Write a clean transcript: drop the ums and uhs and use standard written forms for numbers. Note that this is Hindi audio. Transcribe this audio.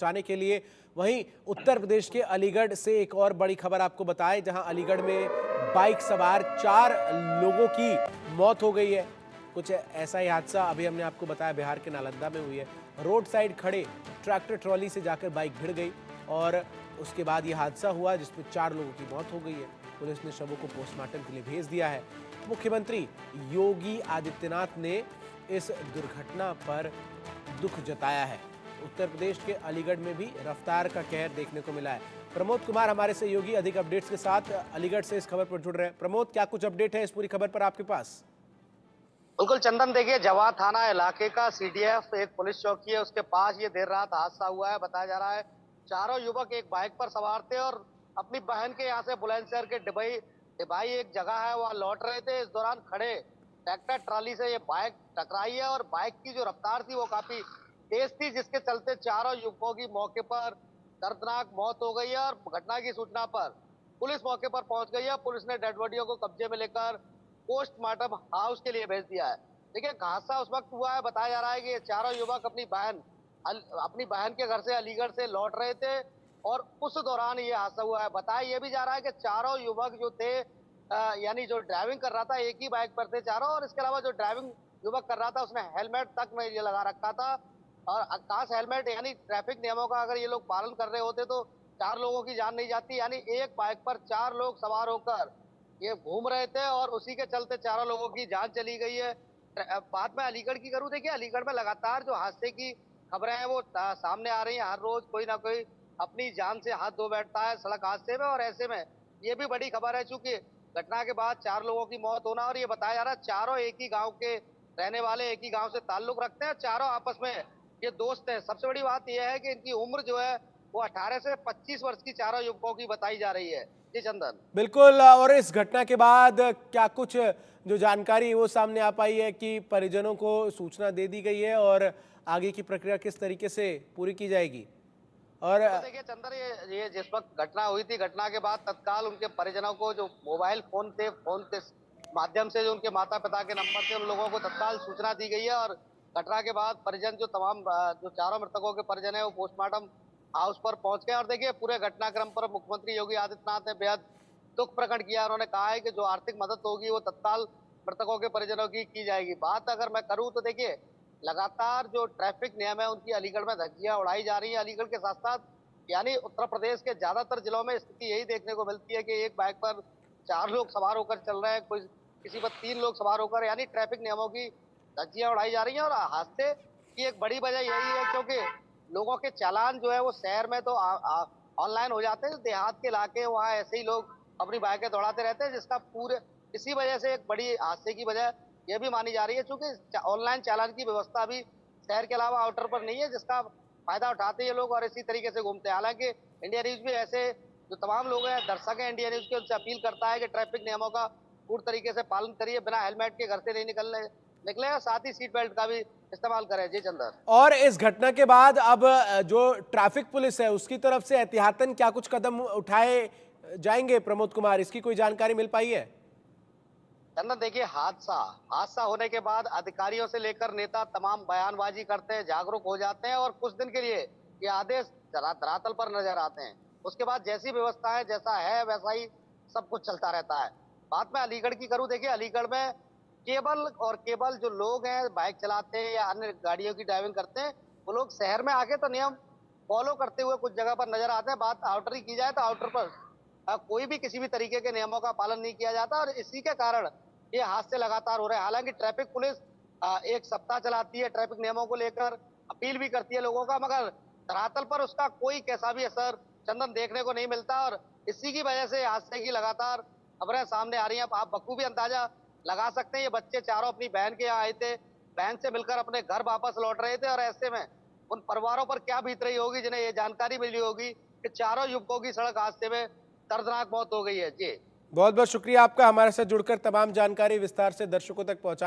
जाने के लिए। वहीं उत्तर प्रदेश के अलीगढ़ से एक और बड़ी खबर आपको बताएं, जहां अलीगढ़ में बाइक सवार 4 लोगों की मौत हो गई है। कुछ ऐसा ही हादसा अभी हमने आपको बताया बिहार के नालंदा में हुई है। रोड साइड खड़े ट्रैक्टर ट्रॉली से जाकर बाइक भिड़ गई और उसके बाद ये हादसा हुआ जिसमें 4 लोगों की मौत हो गई है। पुलिस ने शवों को पोस्टमार्टम के लिए भेज दिया है। मुख्यमंत्री योगी आदित्यनाथ ने इस दुर्घटना पर दुख जताया है। उत्तर प्रदेश के अलीगढ़ में भी रफ्तार का कहर देखने को मिला है। प्रमोद कुमार हमारे सहयोगी अधिक अपडेट्स के साथ अलीगढ़ से इस खबर पर जुड़ रहे हैं। प्रमोद, क्या कुछ अपडेट है इस पूरी खबर पर आपके पास? बिल्कुल चंदन, देखिए जवाब थाना इलाके का सीडीएफ एक पुलिस चौकी है, उसके पास ये देर रात हादसा हुआ है। बताया जा रहा है चारों युवक एक बाइक पर सवार थे और अपनी बहन के यहाँ से बुलंदशहर के डिबई डिबाई एक जगह है वहां लौट रहे थे। इस दौरान खड़े ट्रैक्टर ट्राली से ये बाइक टकराई है और बाइक की जो रफ्तार थी वो काफी तेज थी, जिसके चलते चारों युवकों की मौके पर दर्दनाक मौत हो गई है। और घटना की सूचना पर पुलिस मौके पर पहुंच गई है। पुलिस ने डेड बॉडियों को कब्जे में लेकर पोस्टमार्टम हाउस के लिए भेज दिया है। देखिए हादसा उस वक्त हुआ है, बताया जा रहा है कि ये चारों युवक अपनी बहन के घर से अलीगढ़ से लौट रहे थे और उस दौरान ये हादसा हुआ है। बताया ये भी जा रहा है कि चारों युवक जो थे यानी जो ड्राइविंग कर रहा था एक ही बाइक पर थे चारों, और इसके अलावा जो ड्राइविंग युवक कर रहा था उसने हेलमेट तक नहीं ये लगा रखा था। और काश हेलमेट यानी ट्रैफिक नियमों का अगर ये लोग पालन कर रहे होते तो 4 लोगों की जान नहीं जाती। यानी एक बाइक पर 4 लोग सवार होकर ये घूम रहे थे और उसी के चलते चारों लोगों की जान चली गई है। बात मैं अलीगढ़ की करूं, देखिए अलीगढ़ में लगातार जो हादसे की खबरें हैं वो सामने आ रही हैं। हर रोज कोई ना कोई अपनी जान से हाथ धो बैठता है सड़क हादसे में, और ऐसे में ये भी बड़ी खबर है चूंकि घटना के बाद 4 लोगों की मौत होना, और ये बताया जा रहा है चारों एक ही गांव के रहने वाले, एक ही गांव से ताल्लुक रखते हैं, चारों आपस में ये दोस्त हैं। सबसे बड़ी बात यह है कि इनकी उम्र जो है वो 18 से 25 वर्ष की चारों युवकों की बताई जा रही है। जी चंदन। बिल्कुल। और इस घटना के बाद क्या कुछ जो जानकारी वो सामने आ पाई है कि परिजनों को सूचना दे दी गई है और आगे की प्रक्रिया किस तरीके से पूरी की जाएगी? और तो देखिए चंदन, ये जिस वक्त घटना हुई थी, घटना के बाद तत्काल उनके परिजनों को जो मोबाइल फोन के माध्यम से जो उनके माता पिता के नंबर थे उन लोगों को तत्काल सूचना दी गई है। और घटना के बाद परिजन जो तमाम जो चारों मृतकों के परिजन है वो पोस्टमार्टम हाउस पर पहुंच गए। और देखिए पूरे घटनाक्रम पर मुख्यमंत्री योगी आदित्यनाथ ने बेहद दुख प्रकट किया। उन्होंने कहा है कि जो आर्थिक मदद होगी वो तत्काल मृतकों के परिजनों की जाएगी। बात अगर मैं करूं तो देखिए लगातार जो ट्रैफिक नियम है उनकी अलीगढ़ में धज्जियां उड़ाई जा रही है। अलीगढ़ के साथ साथ यानी उत्तर प्रदेश के ज्यादातर जिलों में स्थिति यही देखने को मिलती है कि एक बाइक पर 4 लोग सवार होकर चल रहे हैं, कोई किसी पर 3 लोग सवार होकर, यानी ट्रैफिक नियमों की धज्जियां उड़ाई जा रही हैं। और हादसे की एक बड़ी वजह यही है क्योंकि लोगों के चालान जो है वो शहर में तो ऑनलाइन हो जाते हैं, जो देहात के इलाके वहाँ ऐसे ही लोग अपनी बाइकें दौड़ाते रहते हैं, जिसका पूरे इसी वजह से एक बड़ी हादसे की वजह यह भी मानी जा रही है क्योंकि ऑनलाइन चालान की व्यवस्था भी शहर के अलावा आउटर पर नहीं है, जिसका फायदा उठाते हैं ये लोग और इसी तरीके से घूमते हैं। हालांकि इंडिया न्यूज भी ऐसे जो तमाम लोग हैं दर्शक हैं इंडिया न्यूज के, उनसे अपील करता है कि ट्रैफिक नियमों का पूर्ण तरीके से पालन करिए, बिना हेलमेट के घर से नहीं निकले और साथ ही सीट बेल्ट का भी इस्तेमाल करें। जी चंदर। और इस घटना के बाद अब जो ट्रैफिक पुलिस है उसकी तरफ से एहतियातन क्या कुछ कदम उठाए जाएंगे प्रमोद कुमार, इसकी कोई जानकारी मिल पाई है? चंदन देखिए हादसा हादसा होने के बाद अधिकारियों से लेकर नेता तमाम बयानबाजी करते हैं, जागरूक हो जाते हैं और कुछ दिन के लिए ये आदेश धरातल पर नजर आते हैं। उसके बाद जैसी व्यवस्था है जैसा है वैसा ही सब कुछ चलता रहता है। बात मैं अलीगढ़ की करूं, देखिए अलीगढ़ में केवल जो लोग हैं बाइक चलाते हैं या अन्य गाड़ियों की ड्राइविंग करते हैं, वो लोग शहर में आके तो नियम फॉलो करते हुए कुछ जगह पर नजर आते हैं। बात आउटर की जाए तो आउटर पर कोई भी किसी भी तरीके के नियमों का पालन नहीं किया जाता और इसी के कारण ये हादसे लगातार हो रहे हैं। हालांकि ट्रैफिक पुलिस एक सप्ताह चलाती है ट्रैफिक नियमों को लेकर, अपील भी करती है लोगों का, मगर धरातल पर उसका कोई कैसा भी असर चंदन देखने को नहीं मिलता। और इसी की वजह से हादसे की लगातार खबरें सामने आ रही हैं। आप बखूबी अंदाजा लगा सकते हैं, ये बच्चे चारों अपनी बहन के यहाँ आए थे, बहन से मिलकर अपने घर वापस लौट रहे थे और ऐसे में उन परिवारों पर क्या बीत रही होगी जिन्हें ये जानकारी मिली होगी कि चारों युवकों की सड़क हादसे में दर्दनाक मौत हो गई है। जी बहुत बहुत शुक्रिया आपका हमारे साथ जुड़कर तमाम जानकारी विस्तार से दर्शकों तक पहुंचा